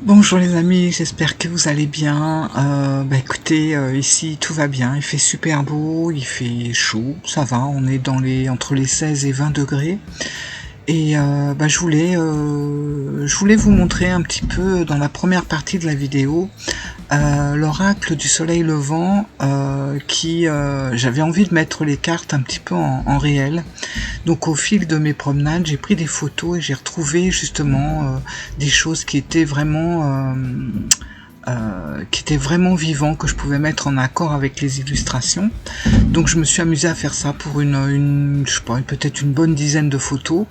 Bonjour les amis, j'espère que vous allez bien. Écoutez, ici tout va bien, il fait super beau, il fait chaud, ça va, on est entre les 16 et 20 degrés. Et je voulais vous montrer un petit peu dans la première partie de la vidéo l'oracle du soleil levant j'avais envie de mettre les cartes un petit peu en réel. Donc au fil de mes promenades, j'ai pris des photos et j'ai retrouvé justement des choses qui étaient vraiment vivants, que je pouvais mettre en accord avec les illustrations. Donc je me suis amusée à faire ça pour je sais pas, peut-être une bonne dizaine de photos.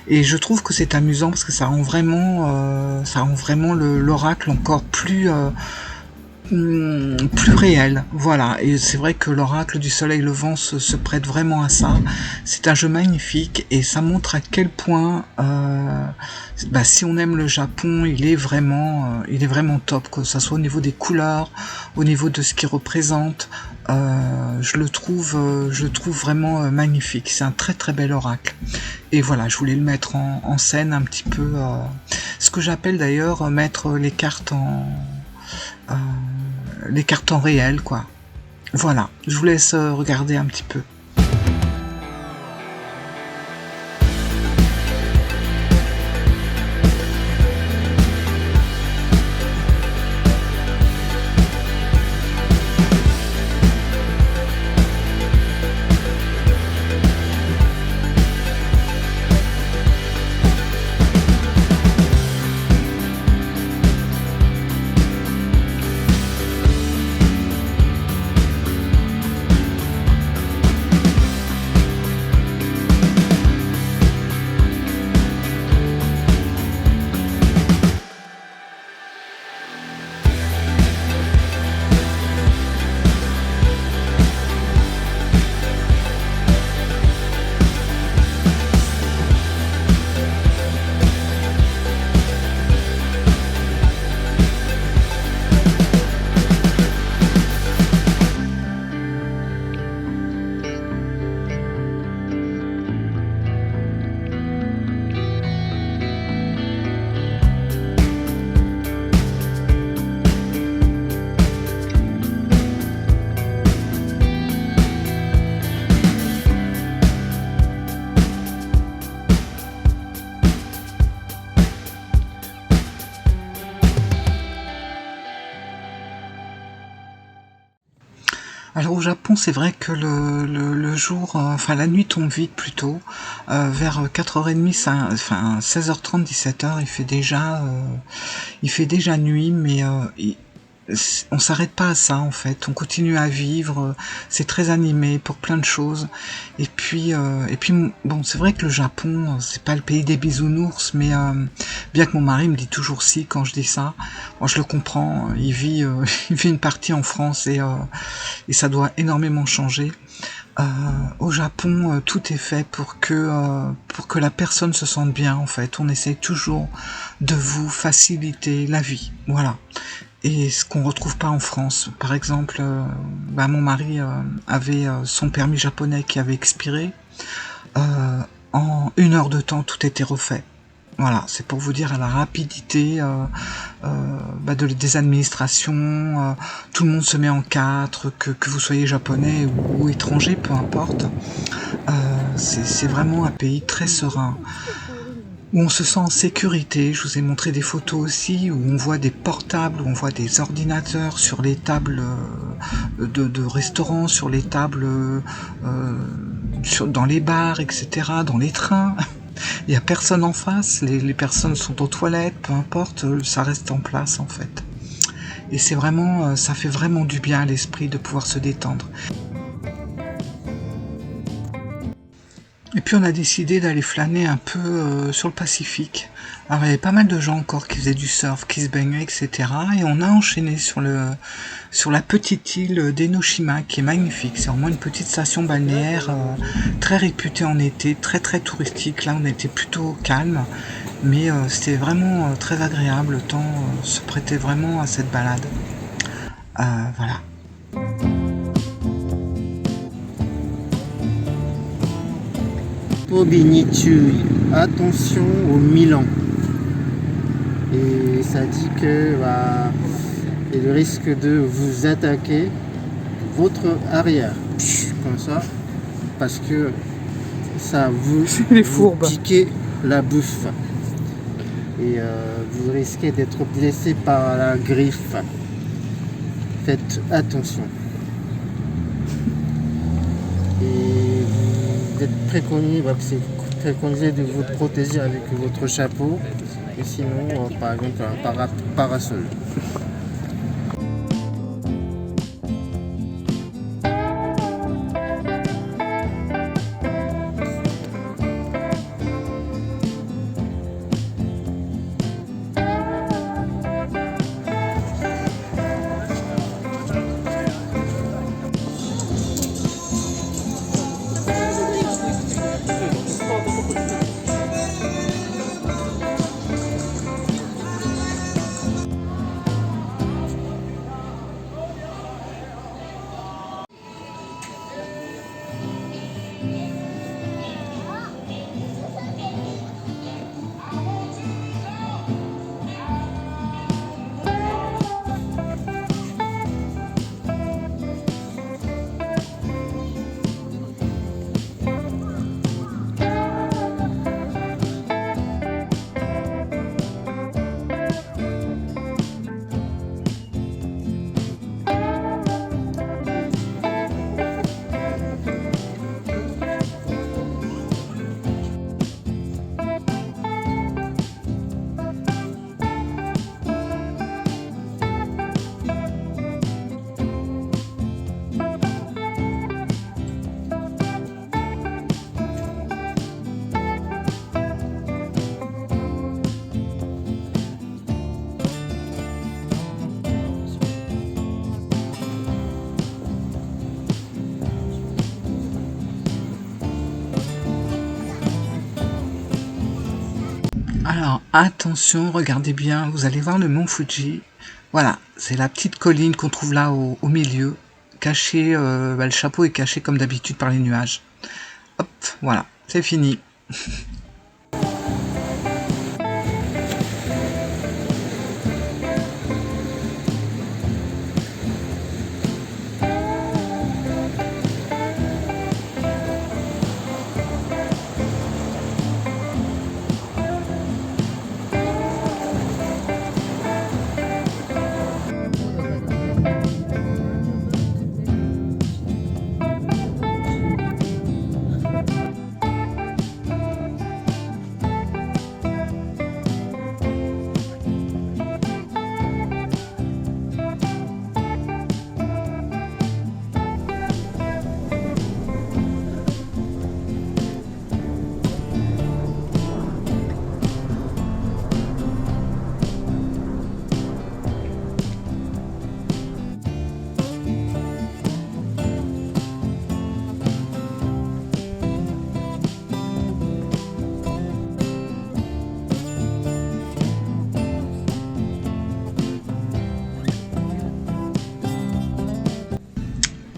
Et je trouve que c'est amusant parce que ça rend vraiment l'oracle encore plus réel, voilà. Et c'est vrai que l'oracle du soleil levant se prête vraiment à ça. C'est un jeu magnifique et ça montre à quel point si on aime le Japon, il est vraiment top, que ça soit au niveau des couleurs, au niveau de ce qu'il représente. Je le trouve vraiment magnifique. C'est un très très bel oracle. Et voilà, je voulais le mettre en scène un petit peu, ce que j'appelle d'ailleurs mettre euh, les cartes en réel, quoi. Voilà, je vous laisse regarder un petit peu. Alors au Japon, c'est vrai que le jour, enfin la nuit tombe vite plutôt, vers 4h30, 16h30, 17h, il fait déjà nuit, mais on s'arrête pas à ça en fait, on continue à vivre, c'est très animé pour plein de choses. Et puis bon, c'est vrai que le Japon, c'est pas le pays des bisounours, mais bien que mon mari me dit toujours si quand je dis ça, moi je le comprends, il vit une partie en France et ça doit énormément changer. Au Japon, tout est fait pour que la personne se sente bien en fait. On essaye toujours de vous faciliter la vie, voilà. Et ce qu'on retrouve pas en France. Par exemple, mon mari avait son permis japonais qui avait expiré. En 1 heure de temps, tout était refait. Voilà, c'est pour vous dire à la rapidité des administrations. Tout le monde se met en quatre, que vous soyez japonais ou étranger, peu importe. C'est vraiment un pays très serein, où on se sent en sécurité. Je vous ai montré des photos aussi, où on voit des portables, où on voit des ordinateurs sur les tables de restaurants, sur les tables dans les bars, etc., dans les trains. Il n'y a personne en face, les personnes sont aux toilettes, peu importe, ça reste en place en fait. Et c'est vraiment, ça fait vraiment du bien à l'esprit de pouvoir se détendre. Et puis on a décidé d'aller flâner un peu sur le Pacifique. Alors il y avait pas mal de gens encore qui faisaient du surf, qui se baignaient, etc. Et on a enchaîné sur la petite île d'Enoshima, qui est magnifique. C'est vraiment une petite station balnéaire très réputée en été, très très touristique. Là on était plutôt calme, mais c'était vraiment très agréable. Le temps se prêtait vraiment à cette balade. Voilà. Obinichui, attention au Milan. Et ça dit que il risque de vous attaquer votre arrière, comme ça, parce que ça vous piquer la bouffe. Et vous risquez d'être blessé par la griffe. Faites attention. Et vous êtes préconisé de vous protéger avec votre chapeau, et sinon, par exemple, un parasol. Alors attention, regardez bien, vous allez voir le mont Fuji. Voilà, c'est la petite colline qu'on trouve là au milieu, cachée, le chapeau est caché comme d'habitude par les nuages. Hop, voilà, c'est fini.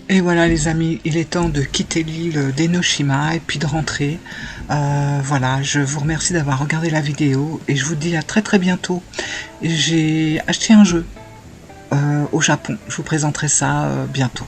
Et voilà les amis, il est temps de quitter l'île d'Enoshima et puis de rentrer. Voilà, je vous remercie d'avoir regardé la vidéo et je vous dis à très bientôt. J'ai acheté un jeu au Japon, je vous présenterai ça bientôt.